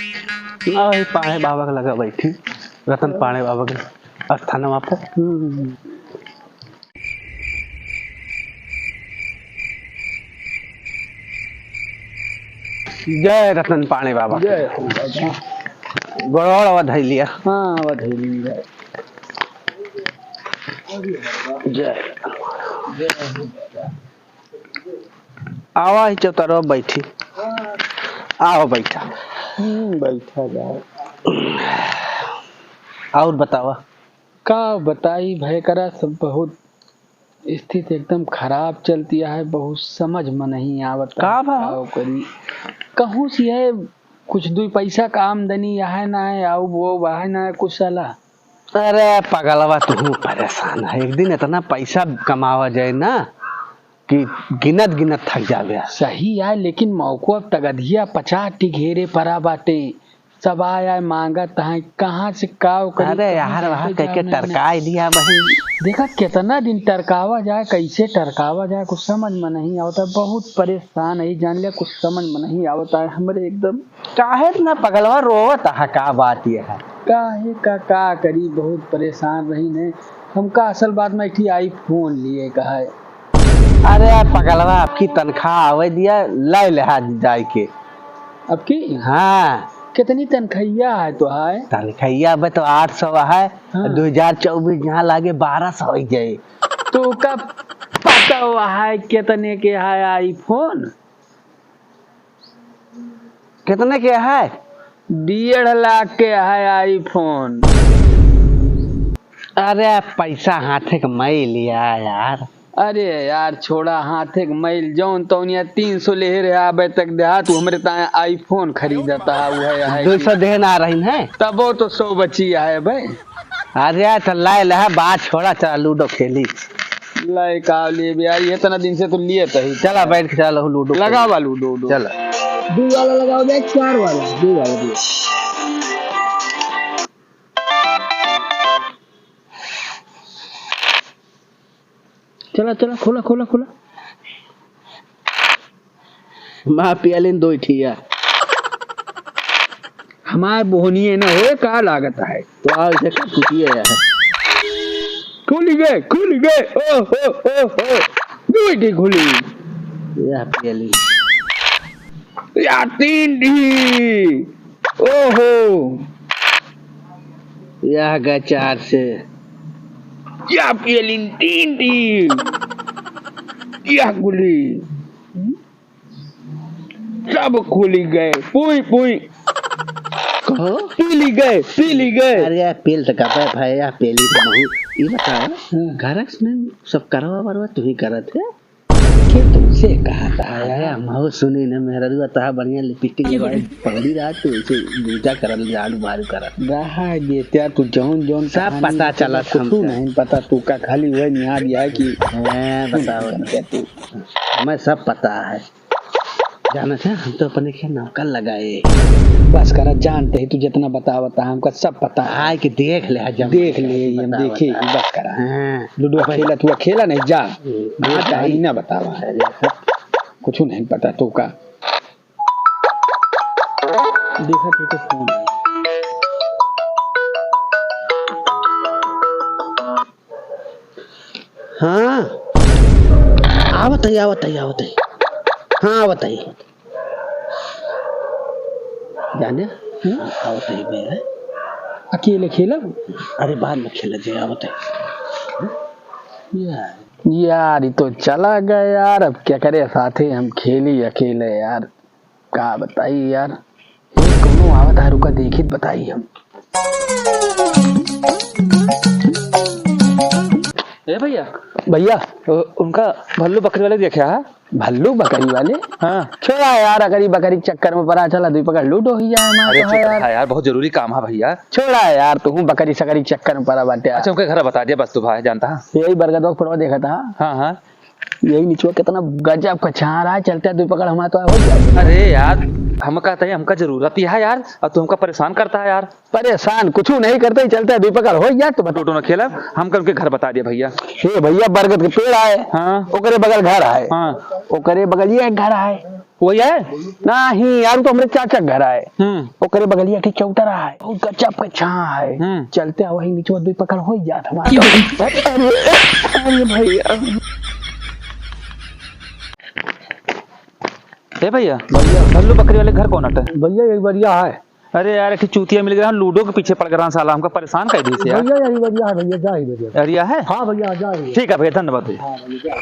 पाणे बाबा के लगा बैठी रतन पाणे बाबा के स्थान वहाँ पर। जय रतन पाणे बाबा। जय गोड़ बधाई लिया। हाँ बधाई लिया। जय आवा ही चौतरवा बैठी। आओ बैठा। बैठा जाओ। और बतावा का बताई भाई करा सब बहुत स्थिति एकदम खराब चलती है। बहुत समझ में नहीं आवत का भाव करी कहूँ सी है कुछ दो पैसा का आमदनी है ना है आओ वो है ना कुछ साला। अरे पगलवा तू परेशान है। एक दिन इतना पैसा कमावा जाए ना कि गिनत गिनत थक जावे। सही है लेकिन मौको अब तगधिया 50 घेरे परा बाटे सब आया मांगत है कहाँ से काव करी। अरे यार वहाँ कह टरकाई दिया भाई। देखा कितना दिन टरकावा जाए कैसे टरकावा जाए कुछ समझ में नहीं आवता। बहुत परेशान है जान लिया कुछ समझ में नहीं आवता है हमारे एकदम। काहे ना पगलवा रोवत है का बात ये है। काहे का करी बहुत परेशान रही ने हमका असल बात में एक आईफोन लिए कहा है। अरे पगलवा आपकी तनख्वाह आवे दिया लै ले जाए के। अब की हाँ कितनी तनख्वाह है तो है तनख्वाह बे तो 800 है। हाँ। 2024 यहाँ लागे 1200 हो जाए। तो का पता हुआ है कितने के है आईफोन। कितने के है 1.5 लाख के है आईफोन। अरे पैसा हाथे का मैं लिया यार। अरे यार छोड़ा हाथे के मैल जौन तो 300 ले रहे आबे तक देहा तू हमरे ता आईफोन खरीदता है 200 देन आ रही है तब वो तो 100 बची है भाई। अरे तो लाई ले बात छोड़ा चला लूडो खेली। लाई का लिए यार ये इतना दिन से तो लिए तो ही चला बैठ के चलो लूडो लगावा लूडो चला। 2 वाला लगाओ देख 4 वाला 2 वाला दे। चला चला खोला खोला खोला। माँ पियालिन 2 ठिया हमारे बोहनिए ना हो का लागत है तो आओ इसे कुटिए यार। खुली गए ओ हो 2 ठी खुली यह पियालिन यार 3 ठी ओहो यह गए 4 से या पियलिन 3 ठी या खुली सब खुली गए पुई पुई कहो पीली गए। अरे यार पेल तक का भाई यार पेली तो नहीं ये बता घरक में सब करवा बरवा तू ही करत है के तुमसे कहा था यार महू सुनी ना मेरा रुआ ता बढ़िया लिपस्टिक लगाई पगड़ी रात तो ऐसे बेटा करल झाड़ू मारू करत रहा देत्या तू जौन सब पता चला तू नहीं पता तू का खाली वह निहार दिया कि बताओ तू मैं सब पता है जाना था हम तो अपने के नौकर लगाए बस करा जानते ही तू जितना बतावता हमका सब पता आए कि देख ले देख ले हम देखे बस करा। लूडो खेला तू खेला नहीं जा ही ना बतावा कुछ नहीं पता तू का देखा तो फोन हाँ आवत है हाँ बताइए जाने आवत है मेरा अकेले खेला। अरे बाद में खेला जाए आवत है यार ये तो चला गया यार अब क्या करे साथे हम खेली अकेले यार का बताई यार कौन आवत है रुका देखी बताई हम। ए भैया उनका भल्लू बकरी वाले देखा है। भल्लू बकरी वाले हाँ छोड़ा यार अगर बकरी चक्कर में पड़ा चला 2 पकड़ लूडो ही जाए अरे यार बहुत जरूरी काम है भैया। छोड़ा यार तू बकरी सकरी चक्कर में पड़ा बाटे। अच्छा उनके घर बता दिया बस तू भाई जानता है यही बरगद फोटो देखा था। हाँ यही नीचे कितना गजब का छारा है चलता है 2 पकड़ हमारा तो हो गया। अरे यार हम कहते हैं हमका जरूरत ही है यार और तू हमका परेशान करता है यार। परेशान कुछ नहीं करते ही चलता है 2 पकड़ हो यार। तो टोटो न खेला हमका उनके घर बता दिया भैया। हे भैया बरगद के पेड़ आए हाँ ओकरे बगल घर आए हाँ ओकरे बगल ये एक घर आए वही है। नहीं यार, तो हमरे चाचा के घर आए, ओकरे बगलिया के चौतरा है, बहुत गजब का छां है, चलते वही नीचे दो पकड़ हो जात हमारा। अरे भैया, ए भैया भल्लू बकरी वाले घर कौन हटे? भैया यही बढ़िया है। अरे यार एक चूतिया मिल गया, लूडो के पीछे पड़ गया साला, हमका परेशान कर दी यार। भैया यही बढ़िया है भैया, जा ही बढ़िया। अरिया है? हाँ भैया जा ही। ठीक है भैया, धन्यवाद भैया। हाँ भैया।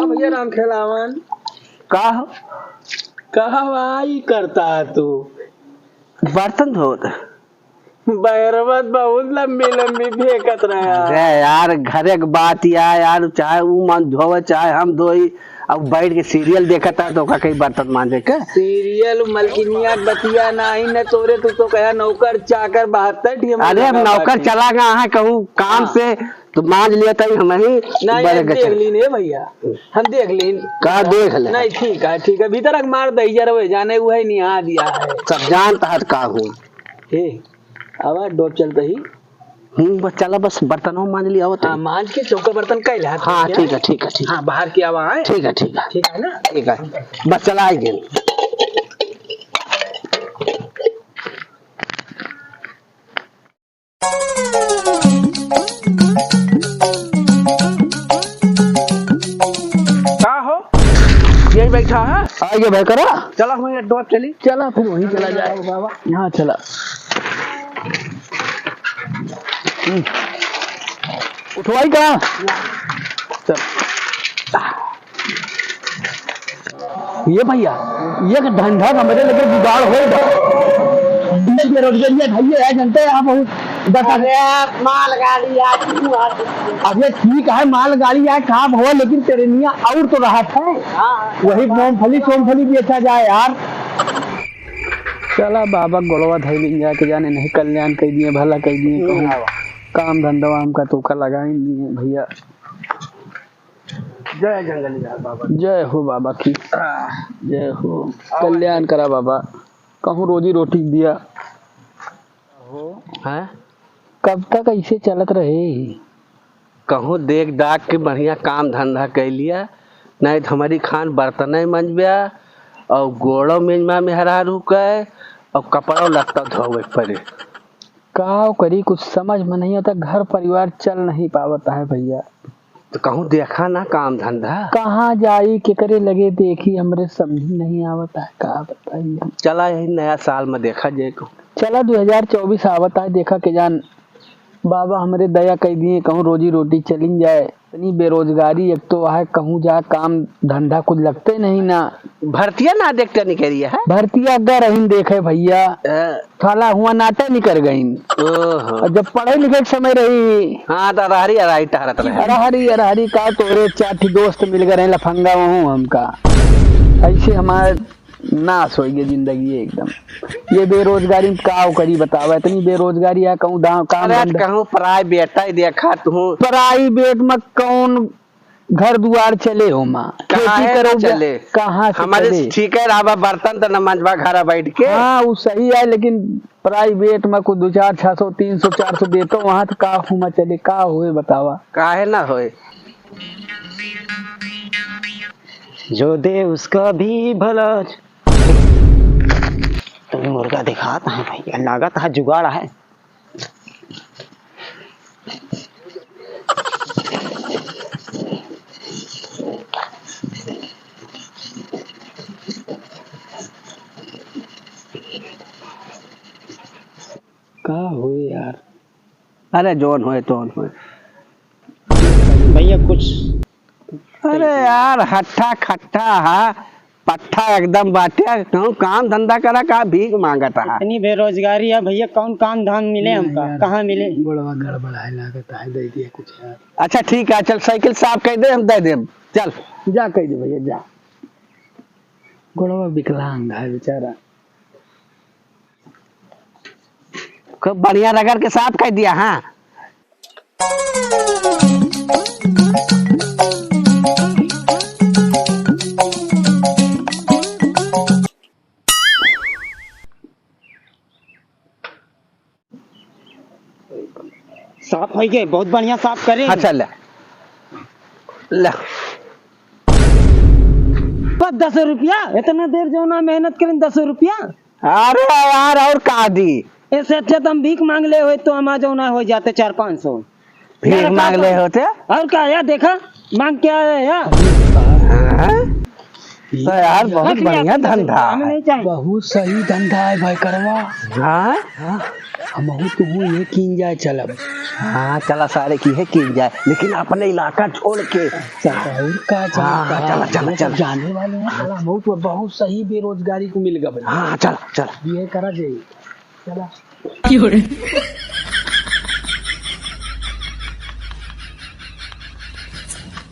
भैया राम खेलावन कहा करता है तू? बर्तन धोत। बैरवत बहुत लंबी लंबी फेंकत रहा। अरे यार घरे के बात यार, चाहे वो मन धोवे चाहे हम धोई, अब बैठ के सीरियल देखा था तो कहीं बर्तन मांजे के सीरियल मलकिनिया बतिया नहीं न तोरे, तू तो कहा नौकर चाकर 72। अरे अब नौकर चला गया है कहूँ काम से, तो मांझ लिया था हम ही। नहीं देख ली ने भैया, हम देख ली। कहा देख ले? नहीं ठीक है, भीतर मार दही जरा जाने वो है निहा दिया है, सब जानता है का हूँ। अब डोब चलते ही बस चला, बस बर्तनों मांझ लिया होता। हाँ मांझ के चौका बर्तन कई ला। हाँ ठीक है ठीक है ठीक है। हाँ बाहर की आवा है। ठीक है ना, ठीक है बस चला आएंगे। क्या हो यही बैठा है? आइए भाई करा, चला हमें डोब चली। चला फिर वहीं चला जाए बाबा, यहाँ चला। उठवाई कहा? चल ये भैया ये धंधा का मेरे लगे जुगाड़ हो भैया जानते हैं आप माल गाड़ी अभी ठीक है, माल गाड़ी है काम हो, लेकिन ट्रेनिया और तो रहा था। वही मूंगफली बेचा जाए यार। चला बाबा गोलवा धैली जाके जाने नहीं कल्याण कह दिए, भला कह दिए, काम धंधा हमका तो लगा ही नहीं है भैया। जय जंगली बाबा, जय हो बाबा की, जय हो, कल्याण करा बाबा, कहूँ रोजी रोटी दिया है। कब तक ऐसे चलत रहे? कहूँ देख दाग के बढ़िया काम धंधा कर लिया, नहीं तो हमारी खान बर्तन मंजबिया और गोड़ो मेजमा में हरा रुक और कपड़ा लत्ता धोवे पड़े। का करी कुछ समझ में नहीं आता, घर परिवार चल नहीं पावता है भैया। तो कहूँ देखा ना काम धंधा कहाँ जाई के करे लगे देखी, हमरे समझ नहीं आवता है, का बताइए। चला यही नया साल में देखा जाए। चला 2024 आवता है, देखा के जान बाबा हमरे दया कह दिए, कहूँ रोजी रोटी चलिन जाए। इतनी बेरोजगारी एक तो है, कहूँ जा काम धंधा कुछ लगते नहीं ना। भर्तिया ना देखते नहीं करिए है, भर्तिया अगर रहीन देखे भैया, थाला हुआ नाटा नहीं कर गई। जब पढ़े लिखे समय रही, हाँ तो अरहरी का तोरे चाठी दोस्त मिल गए लफंगा वहूँ हमका, ऐसे हमारे नाश हो गई जिंदगी एकदम। ये बेरोजगारी का करी बतावा, इतनी बेरोजगारी है, कहूँ कहूँ प्राइवेट देखा तू, प्राइवेट में कौन घर दुआर चले हो माँ, खेती करो चले कहाँ हमारे ठीक है राबा, बर्तन तो न मंजवा घर बैठ के। हाँ वो सही है, लेकिन प्राइवेट में कुछ 200, 600, 300, 400 देते वहाँ तो का हुआ चले, का हुए बतावा, काहे ना होए। जो दे उसका भी भला। तुम्हें मुर्गा दिखाता है भैया, लागत है जुगाड़ है। का हुए यार? अरे जोन होए तो होए भैया कुछ। अरे यार हट्ठा खट्ठा है, पट्ठा एकदम बाटे, कहूँ काम धंधा करा का भीख मांगता है। इतनी बेरोजगारी है भैया, कौन काम धाम मिले हमका, कहाँ मिले? गोड़वा गड़बड़ा लागत है, दे दिए कुछ यार। अच्छा ठीक है, चल साइकिल साफ कर दे, हम दे दे, चल जा कह दे भैया जा। गोड़वा विकलांग है बेचारा, खूब बढ़िया रगड़ के साफ कर दिया। हाँ साफ हो गए, बहुत बढ़िया साफ करे। अच्छा ले ले बस 10 रुपया, इतना देर जो ना मेहनत करें 10 रुपया। अरे यार और का दी ऐसे अच्छा तो हम भीख मांग ले हुए तो हम जो ना हो जाते 400-500 भीख मांग ले होते और क्या यार, देखा मांग क्या है यार। हाँ? तो यार बहुत बढ़िया धंधा हमें है। नहीं चाहिए। बहुत सही धंधा है भाई करवा। हाँ हम तो ये किन जाए चलब। हाँ चला सारे की है की जाए, लेकिन अपने इलाका छोड़ के और का हाँ, चला, चला, चला। जाने वाले हैं चला, बहुत सही बेरोजगारी को मिल गया। हाँ चल चल ये करा जाइए चला।